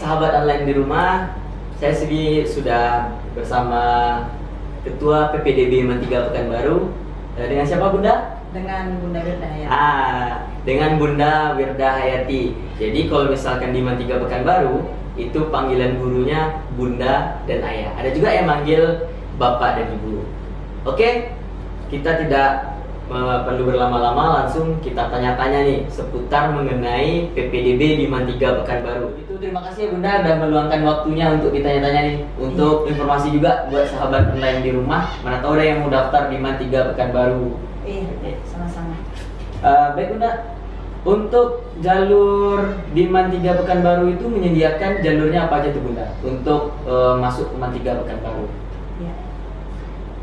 sahabat online di rumah, saya sendiri sudah bersama Ketua PPDB IMAN 3 Pekanbaru. Dengan siapa Bunda? Dengan Bunda Wirda Hayati. Dengan Bunda Wirda Hayati. Jadi kalau misalkan di IMAN 3 Pekanbaru, itu panggilan gurunya Bunda dan Ayah. Ada juga yang manggil Bapak dan Ibu. Oke, kita tidak perlu berlama-lama, langsung kita tanya-tanya nih seputar mengenai PPDB di IMAN 3 Pekanbaru. Itu terima kasih ya Bunda sudah meluangkan waktunya untuk ditanya-tanya nih. Untuk informasi juga buat sahabat online di rumah, mana tahu ada yang mau daftar di IMAN 3 Pekanbaru. Iya, sama-sama. Baik Bunda, untuk jalur di IMAN 3 Pekanbaru itu menyediakan jalurnya apa aja tuh Bunda untuk masuk IMAN 3 Pekanbaru? Ya.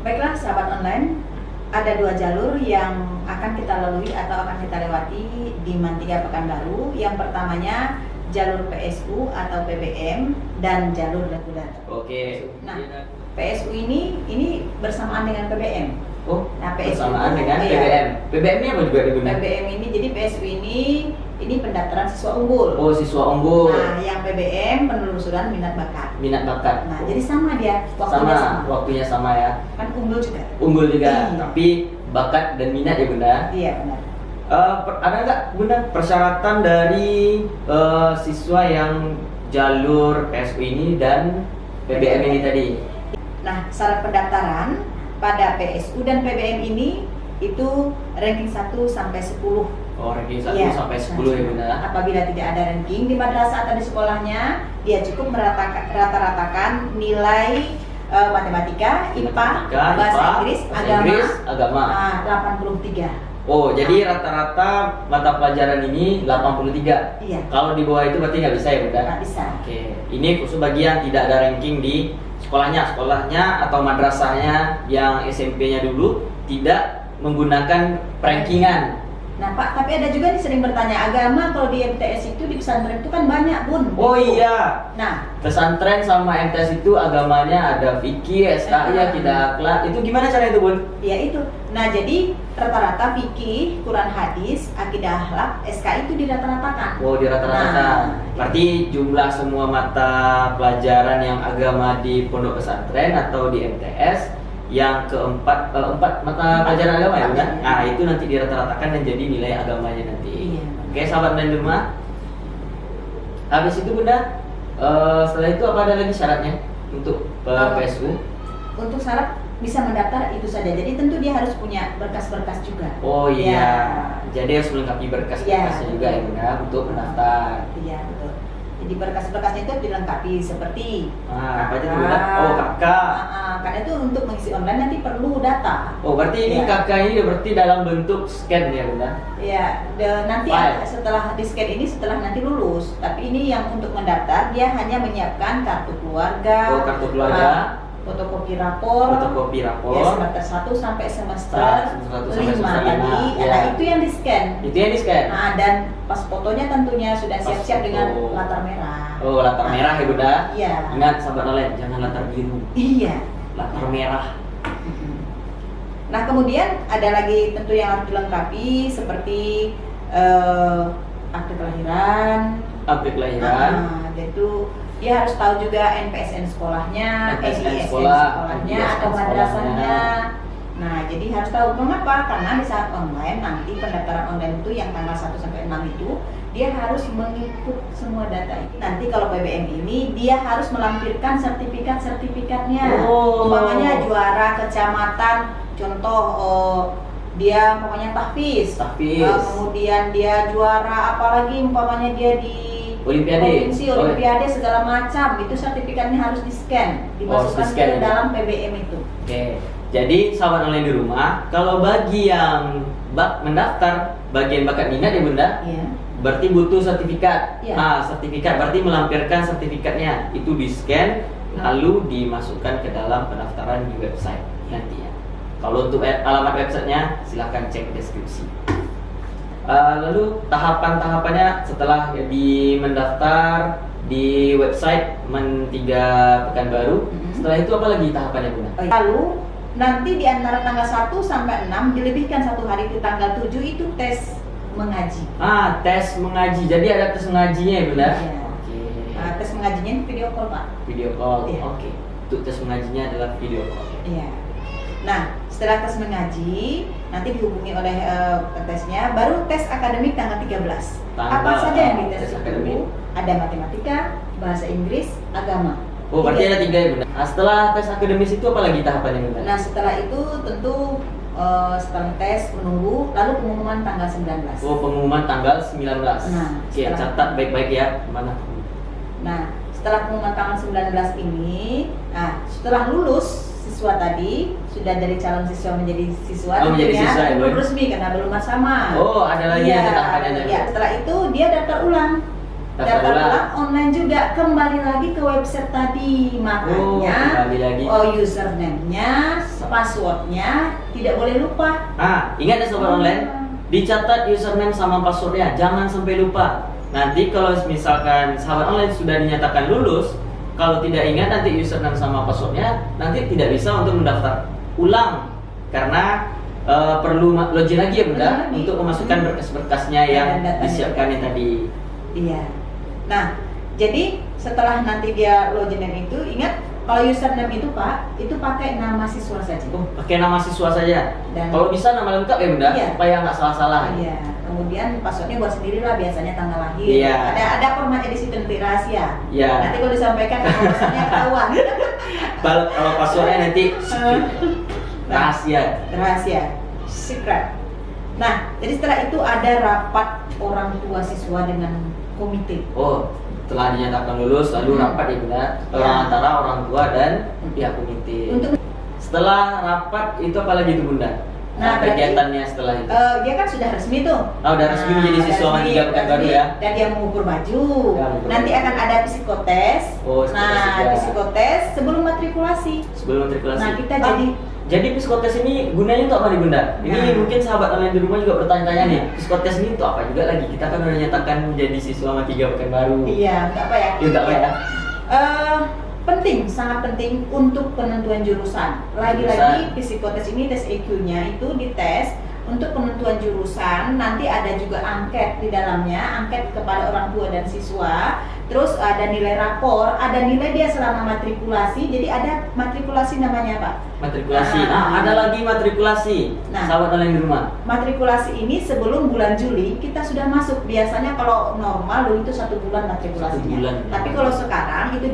Baiklah sahabat online, ada 2 jalur yang akan kita lalui atau akan kita lewati di IMAN 3 Pekanbaru. Yang pertamanya jalur PSU atau PBM dan jalur reguler. Oke. Nah, PSU ini bersamaan dengan PBM. Oh, nah, PSU bersamaan dengan iya. PBM. PBM-nya apa juga digunakan? PBM ini, jadi PSU ini pendaftaran siswa unggul. Oh, siswa unggul. Nah, yang PBM penelusuran minat bakat. Minat bakat. Nah, jadi sama dia, waktunya sama. Waktunya sama ya. Kan unggul juga. Unggul juga, Iya. tapi bakat dan minat ya Bunda. Iya, benar. Ada nggak Bunda persyaratan dari siswa yang jalur PSU ini dan PBM ini tadi? Nah, syarat pendaftaran pada PSU dan PBM ini itu ranking 1 sampai 10. Oh, ranking 1 Iya. sampai 10 ya Bunda. Apabila tidak ada ranking di madrasah atau di sekolahnya, dia cukup rata-ratakan nilai matematika, IPA, bahasa Inggris, agama. 83. Oh, jadi rata-rata mata pelajaran ini 83. Iya. Kalau di bawah itu berarti nggak bisa ya Bunda? Nggak bisa. Oke, ini khusus bagi yang tidak ada ranking di sekolahnya atau madrasahnya yang SMP-nya dulu tidak menggunakan rankingan. Nah Pak, tapi ada juga nih sering bertanya, agama kalau di MTS itu di pesantren itu kan banyak Bun. Oh iya. Nah, Pesantren sama MTS itu agamanya ada fikih, SKI, akidah akhlak. Itu gimana cara itu Bun? ya itu. Nah jadi rata-rata fikih, Quran hadis, akidah akhlak, SKI itu dirata-ratakan. Oh, di rata-rata. Berarti jumlah semua mata pelajaran yang agama di pondok pesantren atau di MTS yang keempat mata pelajaran agama ya Bunda? Nah itu nanti dirata-ratakan dan jadi nilai agamanya nanti. Iya. Oke sahabat dan di rumah. Habis itu Bunda, setelah itu apa ada lagi syaratnya untuk PSU? Untuk syarat bisa mendaftar itu saja. Jadi tentu dia harus punya berkas-berkas juga. Oh iya. Ya. Jadi harus melengkapi berkas-berkasnya Ya, juga ya Bunda untuk mendaftar. Iya betul. Jadi berkas-berkasnya itu dilengkapi seperti Apa aja tuh Bunda? Oh kakak. karena itu untuk mengisi online nanti perlu data. Oh berarti ini Ya. kakak ini berarti dalam bentuk scan ya Bunda? Ya, nanti File. setelah di scan ini setelah nanti lulus. Tapi ini yang untuk mendaftar dia hanya menyiapkan kartu keluarga. Oh kartu keluarga. Fotokopi rapor. Fotokopi Ya, rapor. semester 1 sampai semester 1 sampai 5 semester tadi. 5, ya. Nah, itu yang di scan. Itu yang di scan. Nah, dan pas fotonya tentunya sudah Pas siap-siap foto. dengan latar merah. Oh latar merah ya Bunda. Iya. Ingat sahabat online jangan latar biru, Iya. latar merah. Nah, kemudian ada lagi tentu yang harus dilengkapi seperti akte kelahiran. Akte kelahiran. Yaitu dia harus tahu juga NPSN sekolahnya, NPSN NISN sekolah, sekolahnya NISN atau madrasahnya. sekolahnya. Nah, jadi harus tahu mengapa? Karena di saat online nanti pendaftaran online itu yang tanggal 1 sampai 6 itu dia harus mengikut semua data ini. Nanti kalau PBM ini dia harus melampirkan sertifikatnya. Oh. Umpamanya juara kecamatan, contoh dia pokoknya tahfiz. Kemudian dia juara apalagi umpamanya dia di Olimpiade. provinsi, Olimpiade segala macam, itu sertifikatnya harus di-scan, dimasukkan di-scan ke ya? dalam PBM itu. Oke. Jadi sahabat online di rumah, kalau bagi yang mendaftar bagian bakat minat ya Bunda, Iya. berarti butuh sertifikat. Iya. Nah, sertifikat berarti melampirkan sertifikatnya itu di-scan lalu dimasukkan ke dalam pendaftaran di website nantinya. Kalau untuk alamat websitenya silahkan cek deskripsi. Lalu tahapan-tahapannya setelah mendaftar di website IMAN 3 Pekanbaru, setelah itu apa lagi tahapannya Bunda? Lalu nanti di antara tanggal 1 sampai 6 dilebihkan 1 hari ke tanggal 7 itu tes mengaji. Tes mengaji. Jadi ada tes mengajinya ya Bunda? Iya. Oke. Tes mengajinya video call Pak. Video call. Iya. Oke. Untuk tes mengajinya adalah video call. Iya. Nah, setelah tes mengaji, nanti dihubungi oleh tesnya, baru tes akademik tanggal 13. Apa saja yang dites tes itu? akademik. Ada matematika, bahasa Inggris, agama. Oh, berarti ada 3 ya Bunda. Nah, setelah tes akademis itu apa lagi tahapannya Bunda? Nah, setelah itu tentu setelah tes menunggu, lalu pengumuman tanggal 19. Oh, pengumuman tanggal 19. Nah, Oke, setelah- catat baik-baik ya. Mana? Nah, setelah pengumuman tanggal 19 ini, nah setelah lulus siswa tadi sudah dari calon siswa menjadi siswa, Oh, menjadi tentunya siswa ya, belum Bu? resmi karena belum sama. Oh, ada lagi Iya, ada tahapannya. iya. Setelah itu dia daftar ulang. Daftar ulang. Online juga, kembali lagi ke website tadi, Oh, makanya kembali lagi. username-nya, passwordnya tidak boleh lupa. Ingat ya sobat online, dicatat username sama passwordnya, jangan sampai lupa. Nanti kalau misalkan sahabat online sudah dinyatakan lulus, kalau tidak ingat nanti username sama passwordnya, nanti tidak bisa untuk mendaftar ulang karena perlu login lagi ya Bunda Login lagi. untuk memasukkan berkas-berkasnya yang Dan datanya. disiapkan yang tadi. Iya. Nah, jadi setelah nanti dia login dan itu, ingat kalau username itu Pak, itu pakai nama siswa saja. Oh, pakai nama siswa saja. Dan- Kalau bisa nama lengkap ya Bunda, Iya. supaya nggak salah-salah. Iya. Kemudian passwordnya buat sendiri lah, biasanya tanggal lahir. Iya. Ada formatnya di situ, nanti rahasia. Iya. Nanti kalau disampaikan nama passwordnya ketahuan. Kalau passwordnya nanti Nah, rahasia. rahasia, secret. Nah, jadi setelah itu ada rapat orang tua siswa dengan komite. Oh, telah dinyatakan lulus lalu rapat ya Bunda antara orang tua dan pihak komite. Untuk Setelah rapat itu apa lagi tuh Bunda? Nah, berarti, kegiatannya setelah itu. dia kan sudah resmi tuh. Oh, udah resmi menjadi udah siswa resmi, Mandika Pekanbaru ya. Dan dia mengukur baju. Ya, mengukur Nanti baju. akan ada psikotes. Oh, psikotes Nah, juga. psikotes sebelum matrikulasi. Sebelum matrikulasi. Nah, kita jadi psikotes ini gunanya untuk apa nih Bunda? Ini Nah. mungkin sahabat online di rumah juga bertanya-tanya nih. Psikotes ini untuk apa juga lagi? Kita kan udah nyatakan menjadi siswa Mandika Pekanbaru. iya, enggak apa ya? Ya, enggak apa ya? Penting, sangat penting untuk penentuan jurusan. Lagi-lagi psikotes ini tes EQ-nya itu dites untuk penentuan jurusan. Nanti ada juga angket di dalamnya, angket kepada orang tua dan siswa. Terus ada nilai rapor, ada nilai dia selama matrikulasi. Jadi ada matrikulasi namanya Pak. Matrikulasi. Ah. Ada lagi matrikulasi. Nah. Sahabat online di rumah. Matrikulasi ini sebelum bulan Juli kita sudah masuk. Biasanya kalau normal dulu itu 1 bulan matrikulasinya. 1 bulan. Tapi kalau sekarang itu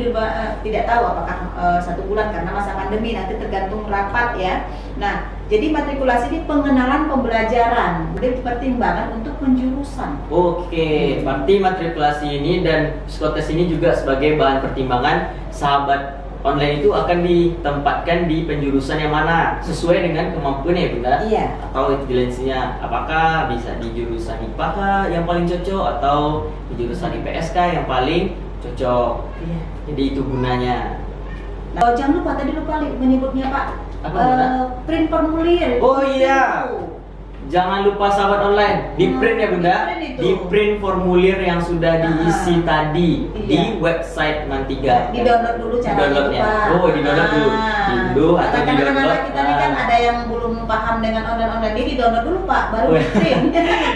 tidak tahu apakah 1 bulan karena masa pandemi, nanti tergantung rapat ya. Nah, jadi matrikulasi ini pengenalan pembelajaran, jadi pertimbangan untuk penjurusan. Oke, berarti matrikulasi ini dan psikotes ini juga sebagai bahan pertimbangan sahabat online itu akan ditempatkan di penjurusan yang mana sesuai dengan kemampuan ya Bunda. Iya. Atau intelijensinya, apakah bisa di jurusan IPA kah yang paling cocok atau di jurusan IPS kah yang paling cocok. Iya. Jadi itu gunanya. Nah, jangan lupa tadi lupa menyebutnya Pak. Apa, Bunda? Print formulir. Oh iya. Jangan lupa sahabat online, di print ya Bunda, di print itu. di print formulir yang sudah diisi tadi Iya. di website Mantiga. Di download dulu caranya Di-downloadnya. itu, Pak. Oh, di download dulu. Diunduh atau Karena di download. anak-anak kita nih kan ada yang belum paham dengan online ini, di download dulu Pak, baru Oh, di print.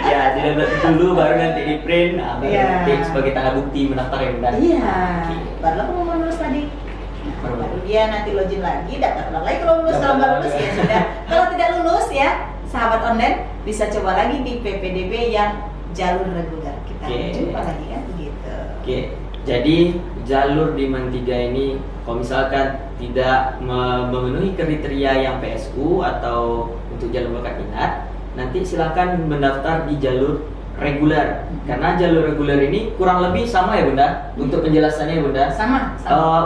Ya, di download dulu baru nanti di print, baru Iya. nanti sebagai tanda bukti mendaftar ya Bunda. Iya. Oke. Baru pengumuman lulus tadi. Baru. Baru dia nanti login lagi, daftar ulang lagi kalau lulus. Daftar Kalau nggak ulang lulus ya. ya sudah. Kalau tidak lulus ya, sahabat online bisa coba lagi di PPDB yang jalur reguler. Kita Oke. jumpa lagi kan begitu. Oke, jadi jalur di Mantiga ini kalau misalkan tidak memenuhi kriteria yang PSU atau untuk jalur bakat minat, nanti silakan mendaftar di jalur reguler. Karena jalur reguler ini kurang lebih sama ya Bunda untuk penjelasannya Bunda. Sama.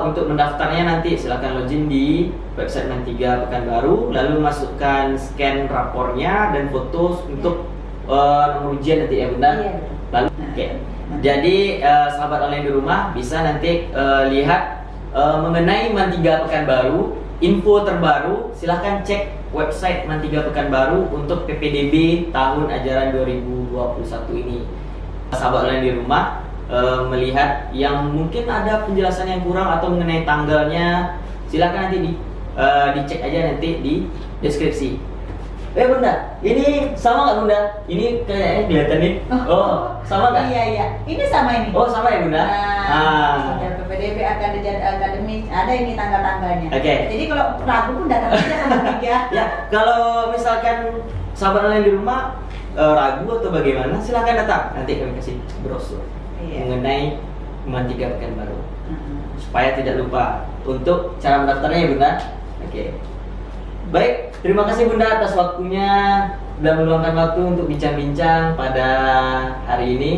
Untuk mendaftarnya nanti silakan login di website Mantiga Pekanbaru, lalu masukkan scan rapornya dan foto untuk nomor ujian nanti ya Bunda. Iya. Lalu, oke. Jadi sahabat online di rumah bisa nanti lihat mengenai Mantiga Pekanbaru, info terbaru. Silahkan cek website Mantiga Pekanbaru untuk PPDB tahun ajaran 2021 ini. Sahabat online di rumah melihat yang mungkin ada penjelasan yang kurang atau mengenai tanggalnya, silahkan nanti dicek aja nanti di deskripsi. Bunda, ini sama nggak Bunda? Ini kayaknya kelihatan nih. Oh, sama nggak? Iya. Ini sama ini. Oh, sama ya Bunda? Model PPDB akademis ada ini tanggal-tanggalnya. Oke. Jadi kalau ragu pun datang aja sama Tiga. Ya, kalau misalkan sahabat online di rumah ragu atau bagaimana, silahkan datang. Nanti kami kasih brosur mengenai Mantiga Pekanbaru. Supaya tidak lupa untuk cara mendaftarnya ya Bunda. Oke. Baik, terima kasih Bunda atas waktunya dan meluangkan waktu untuk bincang-bincang pada hari ini.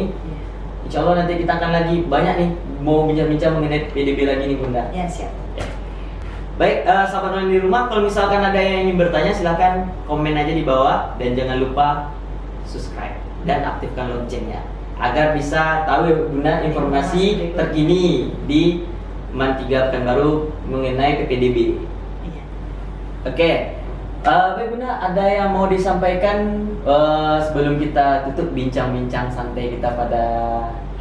Insya Allah nanti kita akan lagi banyak nih mau bincang-bincang mengenai PDB lagi nih Bunda. Ya, siap. Baik, sahabat online di rumah, kalau misalkan ada yang ingin bertanya silahkan komen aja di bawah dan jangan lupa subscribe dan aktifkan loncengnya agar bisa tahu ya Bunda informasi terkini di Mantiga Pekanbaru mengenai PPDB. Iya. Oke, baik Bunda, ada yang mau disampaikan sebelum kita tutup bincang-bincang santai kita pada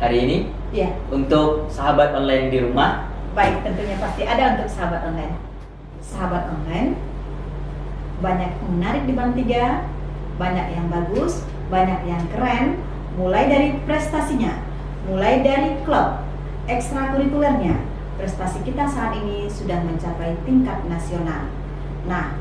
hari ini? Iya. Untuk sahabat online di rumah. Baik, tentunya pasti ada untuk sahabat online. Sahabat online banyak yang menarik di Bank 3, banyak yang bagus, banyak yang keren, mulai dari prestasinya, mulai dari klub, ekstrakurikulernya. Prestasi kita saat ini sudah mencapai tingkat nasional. Nah,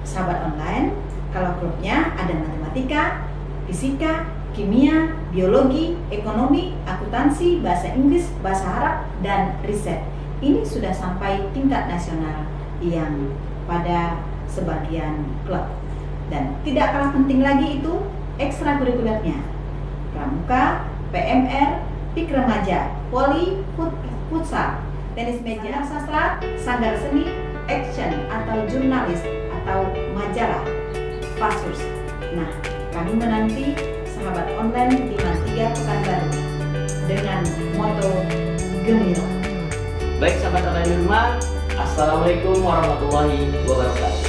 sahabat online, kalau klubnya ada matematika, fisika, kimia, biologi, ekonomi, akuntansi, bahasa Inggris, bahasa Arab, dan riset. Ini sudah sampai tingkat nasional yang pada sebagian klub. Dan tidak kalah penting lagi itu ekstrakurikulernya. Pramuka, PMR, PIK Remaja, Poli, Futsal, tenis meja, sastra, sanggar seni, action atau jurnalis atau majalah, Pasus. Nah, kami menanti sahabat online di Mantiga Pekanbaru dengan moto gembira. Baik sahabat online di rumah, Assalamualaikum warahmatullahi wabarakatuh.